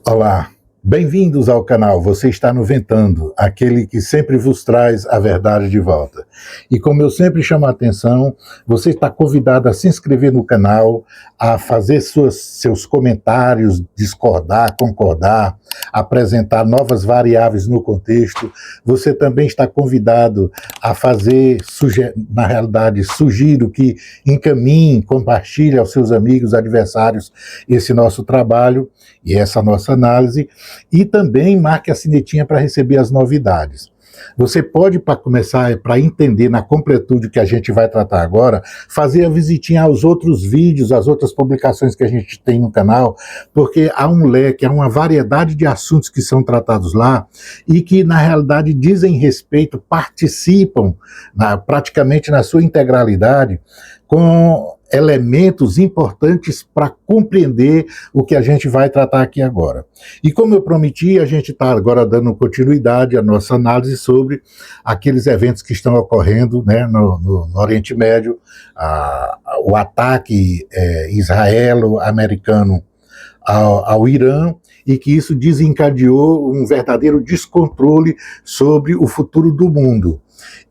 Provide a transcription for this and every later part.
Olá, bem-vindos ao canal Você Está no Ventando, aquele que sempre vos traz a verdade de volta. E como eu sempre chamo a atenção, você está convidado a se inscrever no canal, a fazer seus comentários, discordar, concordar, apresentar novas variáveis no contexto. Você também está convidado a fazer, na realidade, sugiro que encaminhe, compartilhe aos seus amigos, adversários, esse nosso trabalho e essa nossa análise, e também marque a sinetinha para receber as novidades. Você pode, para começar, para entender na completude que a gente vai tratar agora, fazer a visitinha aos outros vídeos, às outras publicações que a gente tem no canal, porque há um leque, há uma variedade de assuntos que são tratados lá e que, na realidade, dizem respeito, participam praticamente na sua integralidade com elementos importantes para compreender o que a gente vai tratar aqui agora. E como eu prometi, a gente está agora dando continuidade à nossa análise sobre aqueles eventos que estão ocorrendo, né, no Oriente Médio, o ataque israelo-americano ao Irã, e que isso desencadeou um verdadeiro descontrole sobre o futuro do mundo.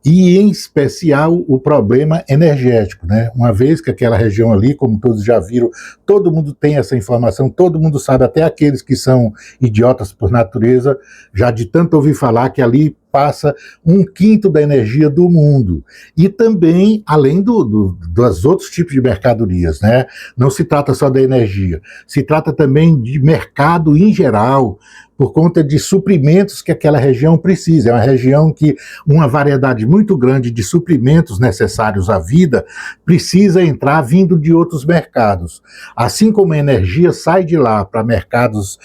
E, em especial, o problema energético, né? Uma vez que aquela região ali, como todos já viram, todo mundo tem essa informação, todo mundo sabe, até aqueles que são idiotas por natureza, já de tanto ouvir falar que ali passa 1/5 da energia do mundo. E também, além dos outros tipos de mercadorias, né? Não se trata só da energia, se trata também de mercado em geral, por conta de suprimentos que aquela região precisa. É uma região que uma variedade muito grande de suprimentos necessários à vida precisa entrar vindo de outros mercados. Assim como a energia sai de lá para mercados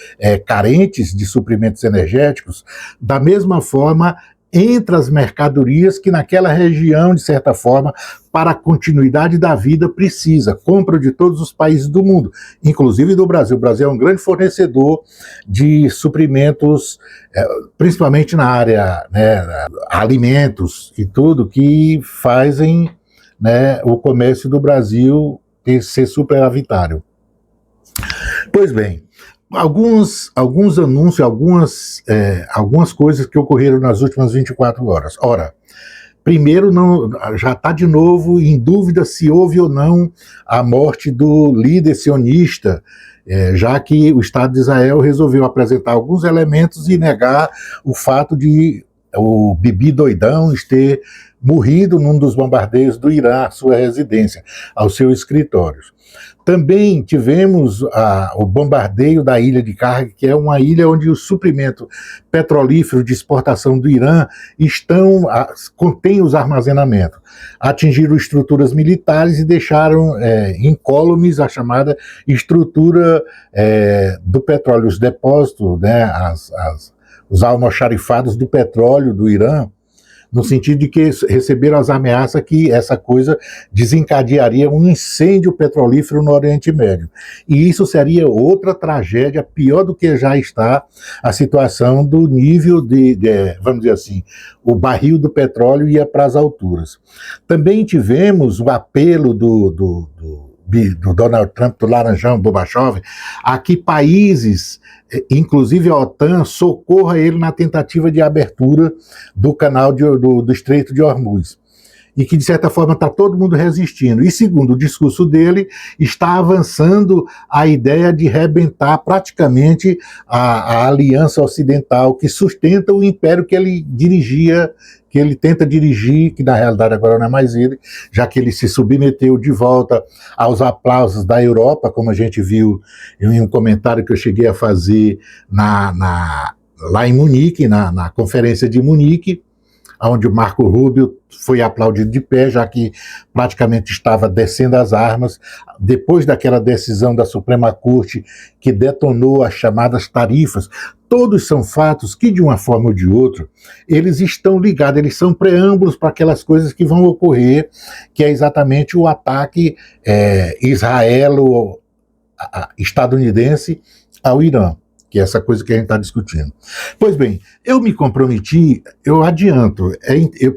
carentes de suprimentos energéticos, da mesma forma entre as mercadorias que naquela região, de certa forma, para a continuidade da vida precisa, compra de todos os países do mundo, inclusive do Brasil. O Brasil é um grande fornecedor de suprimentos, principalmente na área, né, alimentos e tudo, que fazem, né, o comércio do Brasil ser superavitário. Pois bem, alguns anúncios, algumas coisas que ocorreram nas últimas 24 horas. Ora, primeiro, já está de novo em dúvida se houve ou não a morte do líder sionista, já que o Estado de Israel resolveu apresentar alguns elementos e negar o fato de o Bibi doidão ter morrido num dos bombardeios do Irã à sua residência, aos seus escritórios. Também tivemos o bombardeio da ilha de Karg, que é uma ilha onde o suprimento petrolífero de exportação do Irã contém os armazenamentos. Atingiram estruturas militares e deixaram incólumes a chamada estrutura do petróleo, os depósitos, né, os almoxarifados do petróleo do Irã, no sentido de que receberam as ameaças que essa coisa desencadearia um incêndio petrolífero no Oriente Médio. E isso seria outra tragédia, pior do que já está a situação do nível vamos dizer assim, o barril do petróleo ia para as alturas. Também tivemos o apelo do Donald Trump, do Laranjão, Gorbachev, a que países, inclusive a OTAN, socorra ele na tentativa de abertura do canal do Estreito de Hormuz. E que, de certa forma, está todo mundo resistindo. E, segundo o discurso dele, está avançando a ideia de rebentar praticamente a aliança ocidental que sustenta o império que ele dirigia, que ele tenta dirigir, que na realidade agora não é mais ele, já que ele se submeteu de volta aos aplausos da Europa, como a gente viu em um comentário que eu cheguei a fazer lá em Munique, na conferência de Munique, onde o Marco Rubio foi aplaudido de pé, já que praticamente estava descendo as armas, depois daquela decisão da Suprema Corte que detonou as chamadas tarifas. Todos são fatos que, de uma forma ou de outra, eles estão ligados, eles são preâmbulos para aquelas coisas que vão ocorrer, que é exatamente o ataque israelo-estadunidense ao Irã, que é essa coisa que a gente está discutindo. Pois bem, eu me comprometi, eu adianto,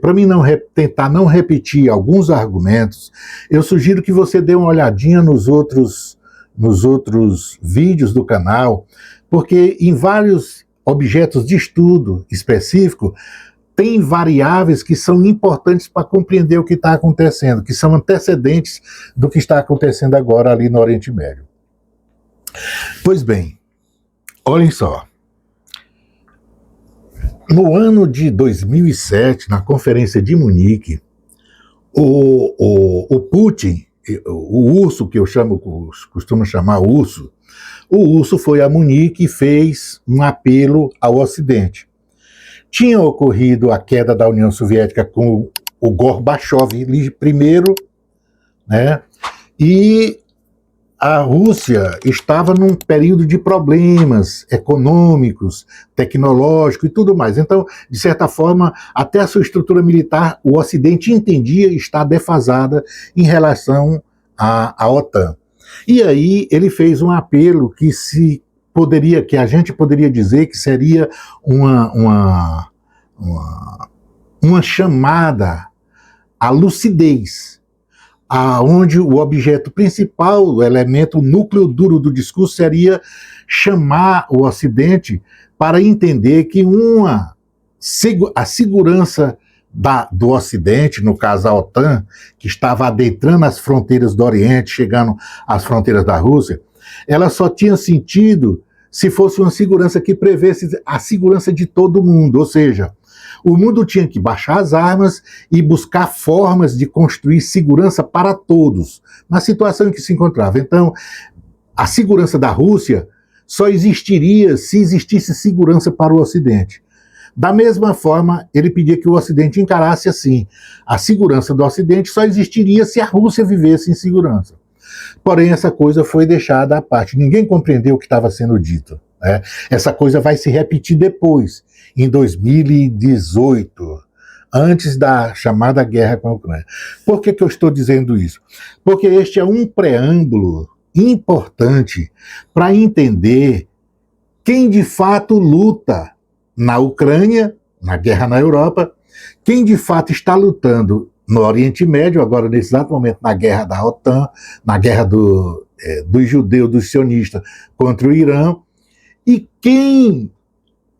para mim tentar não repetir alguns argumentos, eu sugiro que você dê uma olhadinha nos outros vídeos do canal, porque em vários objetos de estudo específico, tem variáveis que são importantes para compreender o que está acontecendo, que são antecedentes do que está acontecendo agora ali no Oriente Médio. Pois bem, olhem só. No ano de 2007, na Conferência de Munique, o Putin, o urso que eu costumo chamar urso, o urso foi a Munique e fez um apelo ao Ocidente. Tinha ocorrido a queda da União Soviética com o Gorbachev primeiro, né? E a Rússia estava num período de problemas econômicos, tecnológicos e tudo mais. Então, de certa forma, até a sua estrutura militar, o Ocidente entendia estar defasada em relação à OTAN. E aí ele fez um apelo que a gente poderia dizer que seria uma chamada à lucidez, aonde o objeto principal, o elemento, o núcleo duro do discurso seria chamar o Ocidente para entender que a segurança do Ocidente, no caso a OTAN, que estava adentrando as fronteiras do Oriente, chegando às fronteiras da Rússia, ela só tinha sentido se fosse uma segurança que prevesse a segurança de todo mundo, ou seja, o mundo tinha que baixar as armas e buscar formas de construir segurança para todos, na situação em que se encontrava. Então, a segurança da Rússia só existiria se existisse segurança para o Ocidente. Da mesma forma, ele pedia que o Ocidente encarasse assim: a segurança do Ocidente só existiria se a Rússia vivesse em segurança. Porém, essa coisa foi deixada à parte. Ninguém compreendeu o que estava sendo dito, né? Essa coisa vai se repetir depois, em 2018, antes da chamada guerra com a Ucrânia. Por que eu estou dizendo isso? Porque este é um preâmbulo importante para entender quem de fato luta na Ucrânia, na guerra na Europa, quem de fato está lutando no Oriente Médio, agora nesse exato momento na guerra da OTAN, na guerra dos judeus, dos sionistas contra o Irã, e quem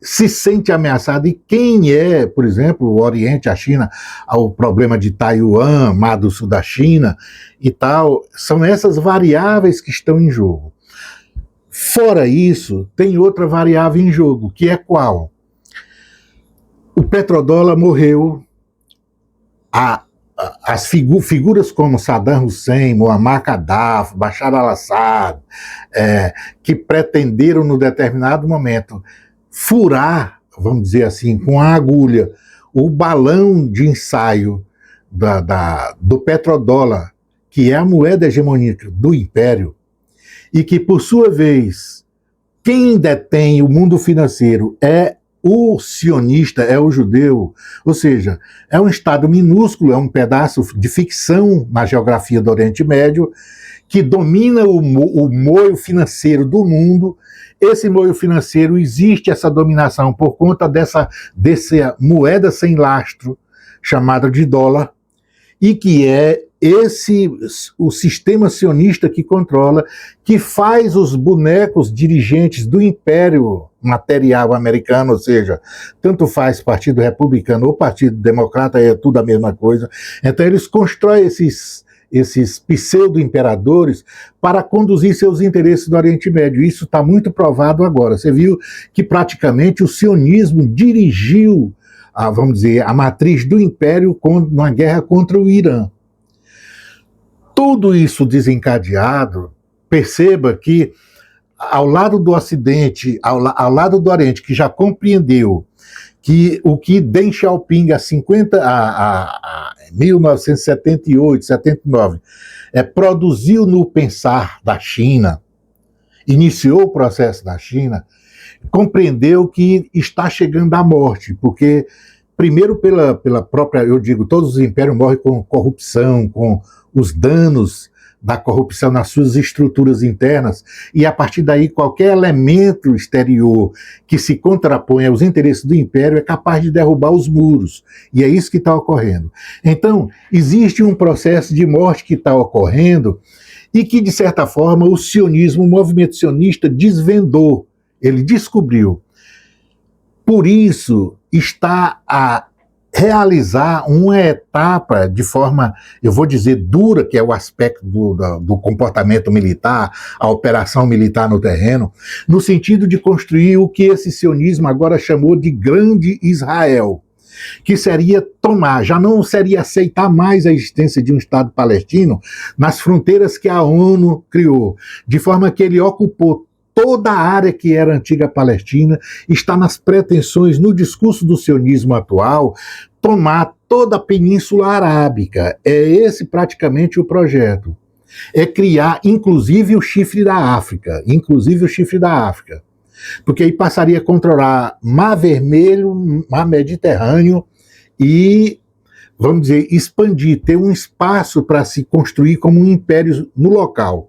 se sente ameaçado e quem é, por exemplo, o Oriente, a China, o problema de Taiwan, Mar do Sul da China e tal, são essas variáveis que estão em jogo. Fora isso, tem outra variável em jogo, que é qual? O petrodólar morreu, as figuras como Saddam Hussein, Muammar Gaddafi, Bashar al-Assad, que pretenderam, no determinado momento, furar, vamos dizer assim, com a agulha, o balão de ensaio do petrodólar, que é a moeda hegemônica do império, e que, por sua vez, quem detém o mundo financeiro é o sionista, é o judeu, ou seja, é um estado minúsculo, é um pedaço de ficção na geografia do Oriente Médio, que domina o moio financeiro do mundo. Esse moio financeiro, existe essa dominação por conta dessa moeda sem lastro, chamada de dólar, e que é o sistema sionista que controla, que faz os bonecos dirigentes do império material americano, ou seja, tanto faz Partido Republicano ou Partido Democrata, é tudo a mesma coisa. Então eles constroem esses pseudo-imperadores para conduzir seus interesses no Oriente Médio. Isso está muito provado agora. Você viu que praticamente o sionismo dirigiu, vamos dizer, a matriz do império na guerra contra o Irã. Tudo isso desencadeado, perceba que ao lado do Ocidente, ao lado do Oriente, que já compreendeu que o que Deng Xiaoping, em 1978, 79, produziu no pensar da China, iniciou o processo da China, compreendeu que está chegando à morte, porque, primeiro, pela própria, eu digo, todos os impérios morrem com corrupção, com os danos da corrupção nas suas estruturas internas, e a partir daí qualquer elemento exterior que se contrapõe aos interesses do império é capaz de derrubar os muros, e é isso que está ocorrendo. Então, existe um processo de morte que está ocorrendo e que, de certa forma, o sionismo, o movimento sionista desvendou, ele descobriu. Por isso, está a realizar uma etapa de forma, eu vou dizer, dura, que é o aspecto do comportamento militar, a operação militar no terreno, no sentido de construir o que esse sionismo agora chamou de Grande Israel, que seria tomar, já não seria aceitar mais a existência de um Estado palestino nas fronteiras que a ONU criou, de forma que ele ocupou toda a área que era antiga Palestina, está nas pretensões, no discurso do sionismo atual, tomar toda a Península Arábica. É esse praticamente o projeto. É criar, inclusive, o chifre da África. Porque aí passaria a controlar Mar Vermelho, Mar Mediterrâneo e, vamos dizer, expandir, ter um espaço para se construir como um império no local.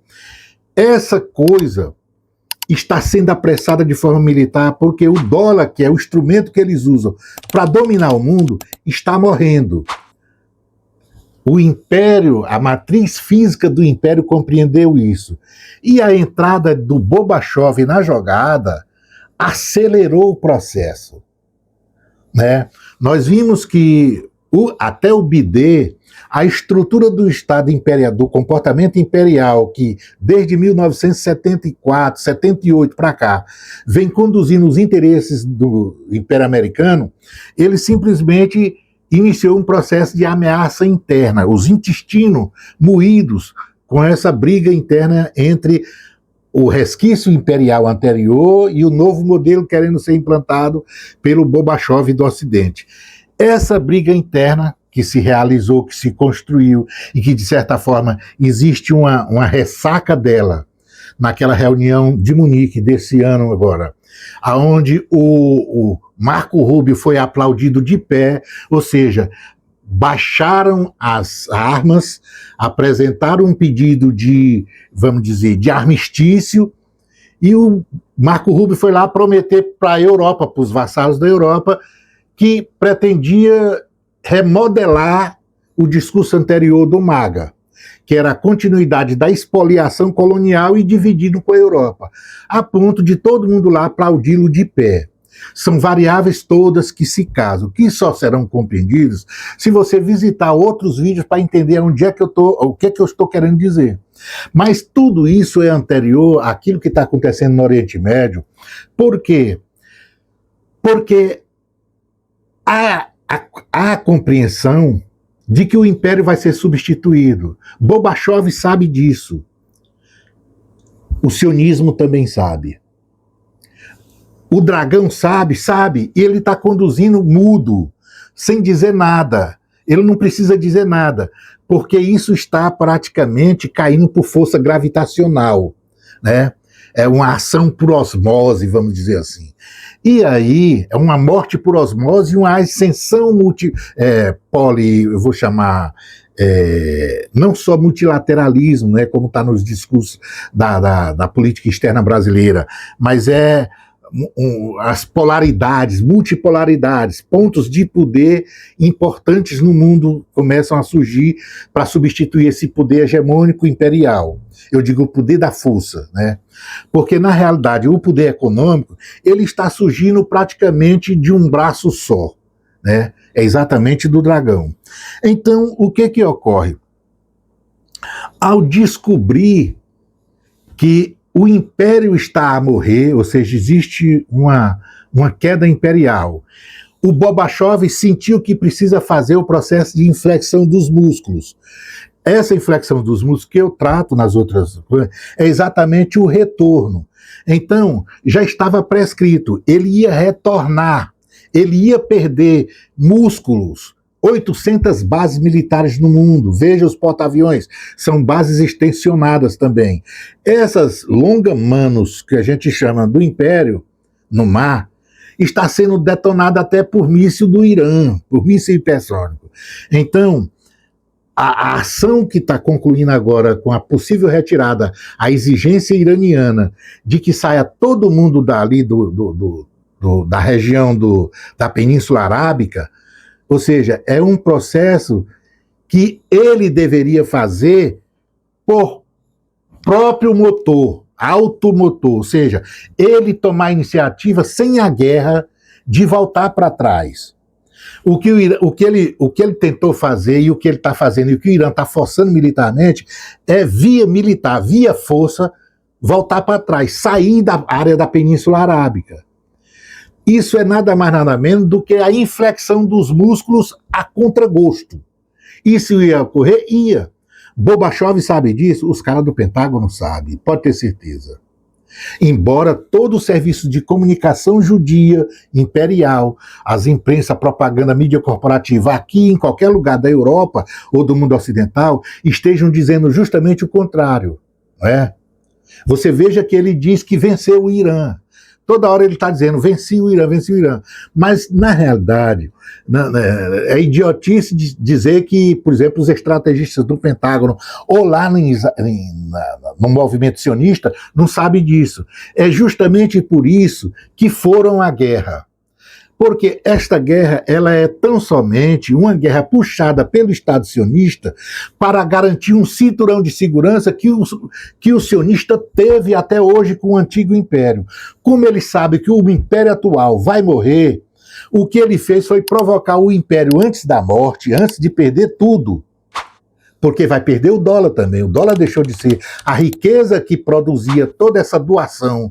Essa coisa está sendo apressada de forma militar porque o dólar, que é o instrumento que eles usam para dominar o mundo, está morrendo. O império, a matriz física do império compreendeu isso. E a entrada do Gorbachev na jogada acelerou o processo, né? Nós vimos que até o BIDE, a estrutura do Estado imperial, do comportamento imperial, que desde 1974, 78 para cá, vem conduzindo os interesses do Império Americano, ele simplesmente iniciou um processo de ameaça interna, os intestinos moídos com essa briga interna entre o resquício imperial anterior e o novo modelo querendo ser implantado pelo Gorbachev do Ocidente. Essa briga interna que se realizou, que se construiu e que, de certa forma, existe uma ressaca dela naquela reunião de Munique desse ano agora, aonde o Marco Rubio foi aplaudido de pé, ou seja, baixaram as armas, apresentaram um pedido de, vamos dizer, de armistício, e o Marco Rubio foi lá prometer para a Europa, para os vassalos da Europa, que pretendia remodelar o discurso anterior do MAGA, que era a continuidade da expoliação colonial e dividido com a Europa, a ponto de todo mundo lá aplaudi-lo de pé. São variáveis todas que se casam, que só serão compreendidos se você visitar outros vídeos para entender onde é que eu tô, o que é que eu estou querendo dizer. Mas tudo isso é anterior àquilo que está acontecendo no Oriente Médio. Por quê? Porque há a compreensão de que o império vai ser substituído. Gorbachev sabe disso. O sionismo também sabe. O dragão sabe, e ele está conduzindo mudo, sem dizer nada. Ele não precisa dizer nada, porque isso está praticamente caindo por força gravitacional, né? É uma ação por osmose, vamos dizer assim. E aí, é uma morte por osmose e uma ascensão eu vou chamar, não só multilateralismo, né, como está nos discursos da política externa brasileira, mas as polaridades, multipolaridades, pontos de poder importantes no mundo começam a surgir para substituir esse poder hegemônico imperial. Eu digo o poder da força, né? Porque, na realidade, o poder econômico, ele está surgindo praticamente de um braço só, né? É exatamente do dragão. Então, o que ocorre? Ao descobrir que o império está a morrer, ou seja, existe uma queda imperial, o Gorbachev sentiu que precisa fazer o processo de inflexão dos músculos. Essa inflexão dos músculos que eu trato nas outras coisas é exatamente o retorno. Então, já estava prescrito, ele ia retornar, ele ia perder músculos. 800 bases militares no mundo, veja os porta-aviões, são bases extensionadas também. Essas longa-manos que a gente chama do Império, no mar, está sendo detonada até por míssil do Irã, por míssil hipersônico. Então, a ação que está concluindo agora com a possível retirada, a exigência iraniana de que saia todo mundo dali da região da Península Arábica, ou seja, é um processo que ele deveria fazer por próprio motor, automotor, ou seja, ele tomar a iniciativa sem a guerra de voltar para trás. O que ele tentou fazer e o que ele está fazendo e o que o Irã está forçando militarmente é via militar, via força, voltar para trás, sair da área da Península Arábica. Isso é nada mais nada menos do que a inflexão dos músculos a contragosto. Isso ia ocorrer? Ia. Gorbachev sabe disso, os caras do Pentágono sabem, pode ter certeza. Embora todo o serviço de comunicação judia, imperial, as imprensa, a propaganda, a mídia corporativa, aqui em qualquer lugar da Europa ou do mundo ocidental, estejam dizendo justamente o contrário. Não é? Você veja que ele diz que venceu o Irã. Toda hora ele está dizendo, venci o Irã, venci o Irã. Mas, na realidade, é idiotice dizer que, por exemplo, os estrategistas do Pentágono, ou lá no movimento sionista, não sabem disso. É justamente por isso que foram à guerra. Porque esta guerra ela é tão somente uma guerra puxada pelo Estado sionista para garantir um cinturão de segurança que o sionista teve até hoje com o antigo império. Como ele sabe que o império atual vai morrer, o que ele fez foi provocar o império antes da morte, antes de perder tudo. Porque vai perder o dólar também. O dólar deixou de ser a riqueza que produzia toda essa doação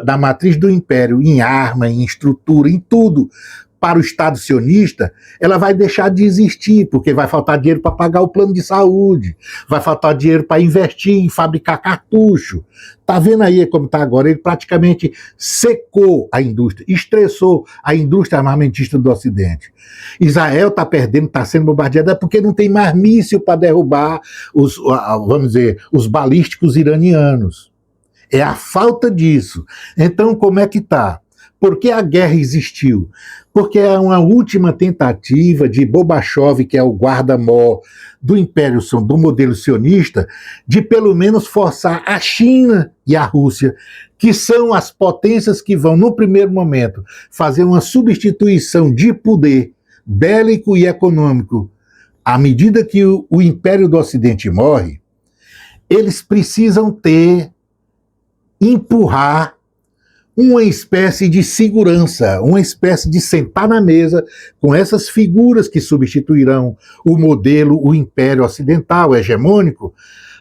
da matriz do império em arma, em estrutura, em tudo, para o Estado sionista, ela vai deixar de existir, porque vai faltar dinheiro para pagar o plano de saúde, vai faltar dinheiro para investir em fabricar cartucho. Tá vendo aí como está agora? Ele praticamente secou a indústria, estressou a indústria armamentista do Ocidente. Israel está perdendo, está sendo bombardeada porque não tem mais míssil para derrubar vamos dizer, os balísticos iranianos. É a falta disso. Então, como é que está? Por que a guerra existiu? Porque é uma última tentativa de Gorbachev, que é o guarda-mor do Império, do modelo sionista, de pelo menos forçar a China e a Rússia, que são as potências que vão, no primeiro momento, fazer uma substituição de poder bélico e econômico. À medida que o Império do Ocidente morre, eles precisam empurrar uma espécie de segurança, uma espécie de sentar na mesa com essas figuras que substituirão o modelo, o Império Ocidental hegemônico,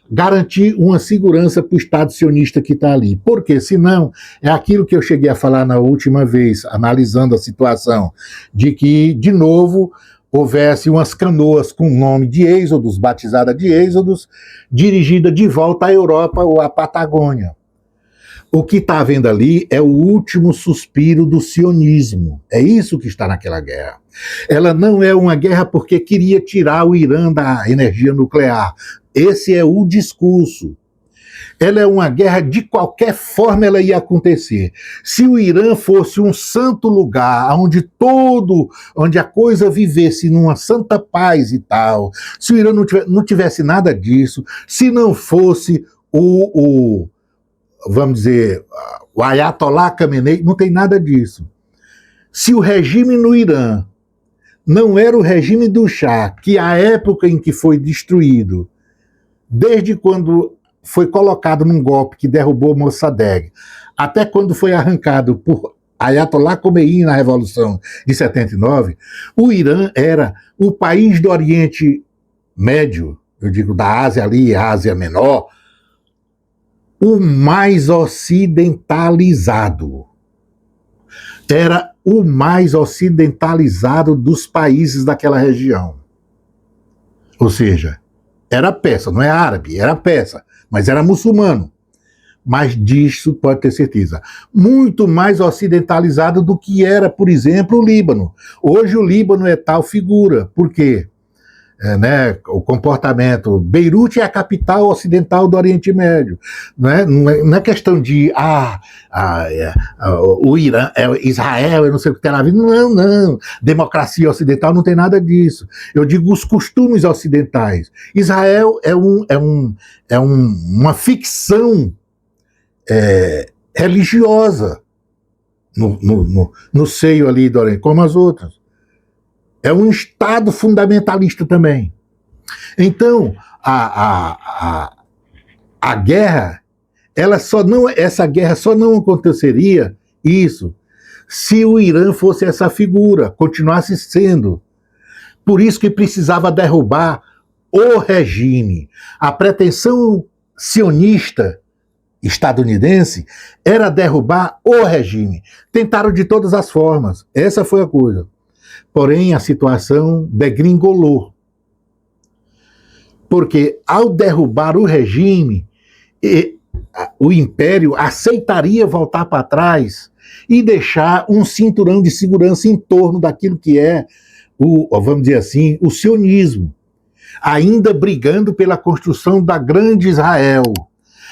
garantir uma segurança para o Estado sionista que está ali. Porque, senão, é aquilo que eu cheguei a falar na última vez, analisando a situação, de que, de novo, houvesse umas canoas com o nome de Êxodos, batizada de Êxodos, dirigida de volta à Europa ou à Patagônia. O que está havendo ali é o último suspiro do sionismo. É isso que está naquela guerra. Ela não é uma guerra porque queria tirar o Irã da energia nuclear. Esse é o discurso. Ela é uma guerra, de qualquer forma ela ia acontecer. Se o Irã fosse um santo lugar, onde a coisa vivesse numa santa paz e tal, se o Irã não tivesse nada disso, se não fosse vamos dizer, o Ayatollah Khamenei, não tem nada disso. Se o regime no Irã não era o regime do Shah, que a época em que foi destruído, desde quando foi colocado num golpe que derrubou Mossadegh, até quando foi arrancado por Ayatollah Khomeini na Revolução de 79, o Irã era o país do Oriente Médio, eu digo da Ásia ali, Ásia Menor, o mais ocidentalizado. Era o mais ocidentalizado dos países daquela região. Ou seja, era persa, não é árabe, era persa, mas era muçulmano. mas disso pode ter certeza. Muito mais ocidentalizado do que era, por exemplo, o Líbano. Hoje o Líbano é tal figura. Por quê? Né, o comportamento. Beirute é a capital ocidental do Oriente Médio. Né? Não é questão de o Irã, Israel, eu não sei o que tem na vida. Não. Democracia ocidental não tem nada disso. Eu digo os costumes ocidentais. Israel é uma ficção religiosa no seio ali do Oriente, como as outras. É um Estado fundamentalista também. Então, a guerra, essa guerra só não aconteceria, se o Irã fosse essa figura, continuasse sendo. Por isso que precisava derrubar o regime. A pretensão sionista estadunidense era derrubar o regime. Tentaram de todas as formas. Essa foi a coisa. Porém, a situação degringolou. Porque, ao derrubar o regime, o império aceitaria voltar para trás e deixar um cinturão de segurança em torno daquilo que é, vamos dizer assim, o sionismo. Ainda brigando pela construção da grande Israel.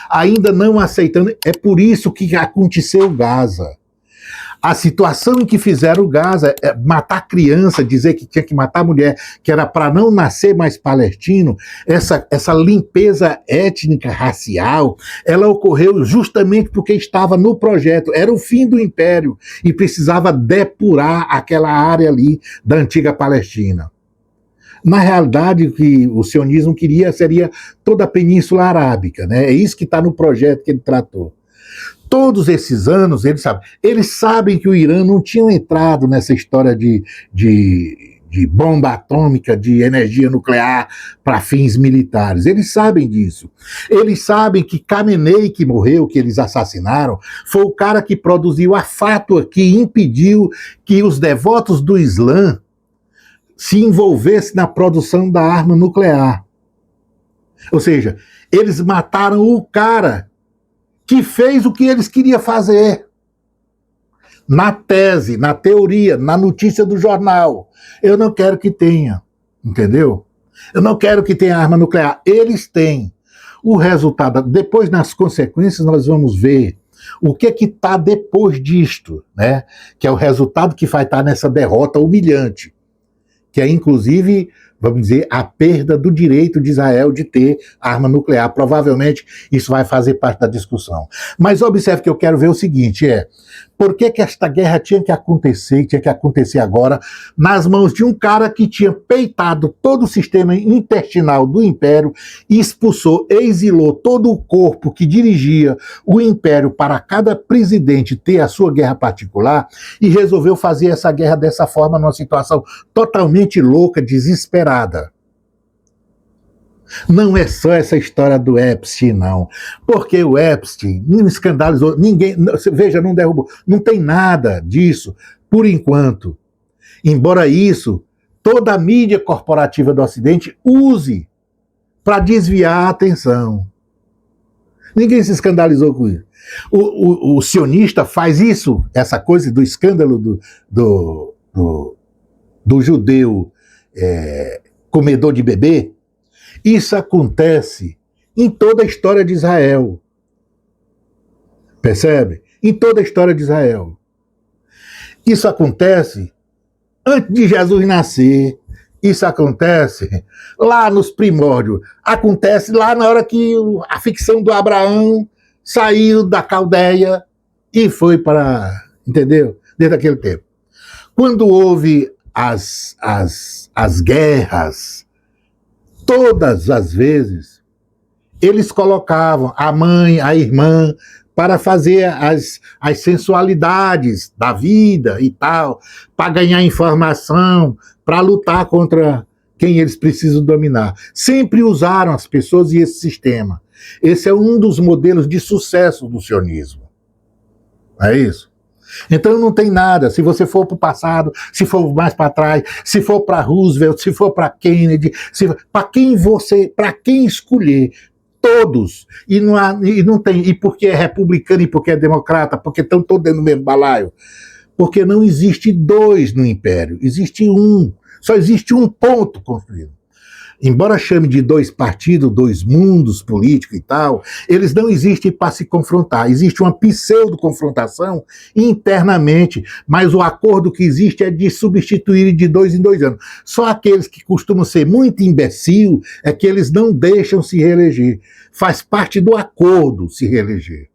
Ainda não aceitando. É por isso que aconteceu Gaza. A situação em que fizeram o Gaza, matar criança, dizer que tinha que matar mulher, que era para não nascer mais palestino, essa limpeza étnica, racial, ela ocorreu justamente porque estava no projeto, era o fim do império e precisava depurar aquela área ali da antiga Palestina. Na realidade, o que o sionismo queria seria toda a Península Arábica, né? É isso que está no projeto que ele tratou. Todos esses anos, eles sabem que o Irã não tinha entrado nessa história de bomba atômica, de energia nuclear para fins militares. Eles sabem disso. Eles sabem que Khamenei, que morreu, que eles assassinaram, foi o cara que produziu a fátua que impediu que os devotos do Islã se envolvessem na produção da arma nuclear. Ou seja, eles mataram o cara que fez o que eles queriam fazer. Na tese, na teoria, na notícia do jornal. Eu não quero que tenha, entendeu? Eu não quero que tenha arma nuclear. Eles têm. O resultado, depois nas consequências nós vamos ver o que está depois disto, né? Que é o resultado que vai estar nessa derrota humilhante. Que é, inclusive, vamos dizer, a perda do direito de Israel de ter arma nuclear. Provavelmente isso vai fazer parte da discussão. Mas observe que eu quero ver o seguinte, por que esta guerra tinha que acontecer agora, nas mãos de um cara que tinha peitado todo o sistema intestinal do império, expulsou, exilou todo o corpo que dirigia o império para cada presidente ter a sua guerra particular e resolveu fazer essa guerra dessa forma, numa situação totalmente louca, desesperada. Não é só essa história do Epstein, não. Porque o Epstein não escandalizou ninguém. Veja, não derrubou. Não tem nada disso, por enquanto. Embora isso, toda a mídia corporativa do Ocidente use para desviar a atenção. Ninguém se escandalizou com isso. O sionista faz isso, essa coisa do escândalo do judeu comedor de bebê. Isso acontece em toda a história de Israel. Percebe? Em toda a história de Israel. Isso acontece antes de Jesus nascer. Isso acontece lá nos primórdios. Acontece lá na hora que a ficção do Abraão saiu da Caldeia e foi para... Entendeu? Desde aquele tempo. Quando houve as guerras, todas as vezes, eles colocavam a mãe, a irmã, para fazer as sensualidades da vida e tal, para ganhar informação, para lutar contra quem eles precisam dominar. Sempre usaram as pessoas e esse sistema. Esse é um dos modelos de sucesso do sionismo. É isso? Então não tem nada, se você for para o passado, se for mais para trás, se for para Roosevelt, se for para Kennedy, para quem escolher, todos, e não tem, e porque é republicano, e porque é democrata, porque estão todos dentro do mesmo balaio. Porque não existe dois no império, existe um. Só existe um ponto construído. Embora chame de dois partidos, dois mundos políticos e tal, eles não existem para se confrontar. Existe uma pseudo-confrontação internamente, mas o acordo que existe é de substituir de 2 em 2 anos. Só aqueles que costumam ser muito imbecil é que eles não deixam se reeleger. Faz parte do acordo se reeleger.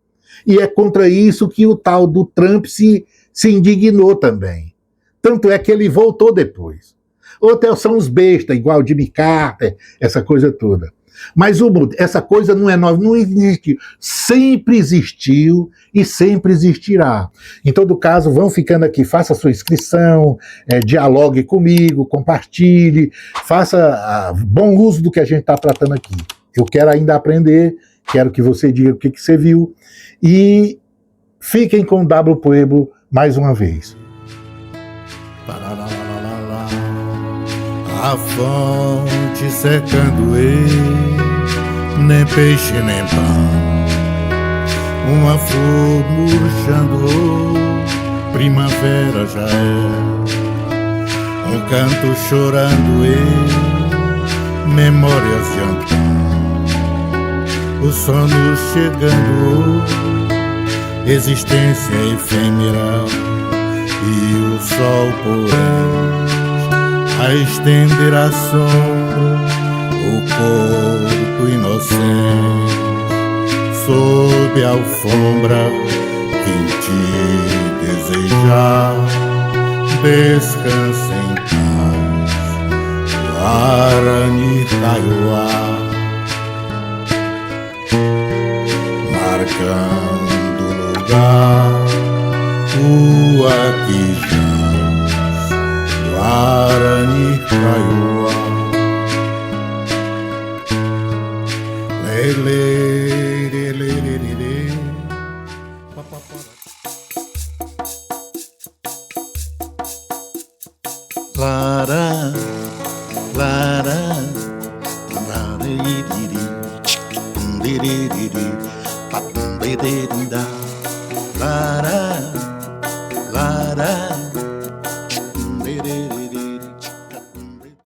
E é contra isso que o tal do Trump se indignou também. Tanto é que ele voltou depois. Outros são os bestas, igual Jimmy Carter, essa coisa toda. Mas essa coisa não é nova, não existe. Sempre existiu e sempre existirá. Em todo caso, vão ficando aqui, faça a sua inscrição, dialogue comigo, compartilhe, faça bom uso do que a gente está tratando aqui. Eu quero ainda aprender, quero que você diga o que você viu, e fiquem com o W Pueblo mais uma vez. A fonte secando nem peixe nem pão, uma flor murchando, primavera já é, um canto chorando memórias de Antão, o sono chegando, existência efêmera e o sol porém a estender a sombra, o corpo inocente sob a alfombra, quem te desejar descansa em paz, Guarani Kaiowá, marcando lugar, o aqui Guarani Kaiowá, lele, lele, lele, lara, lara, lara, lara,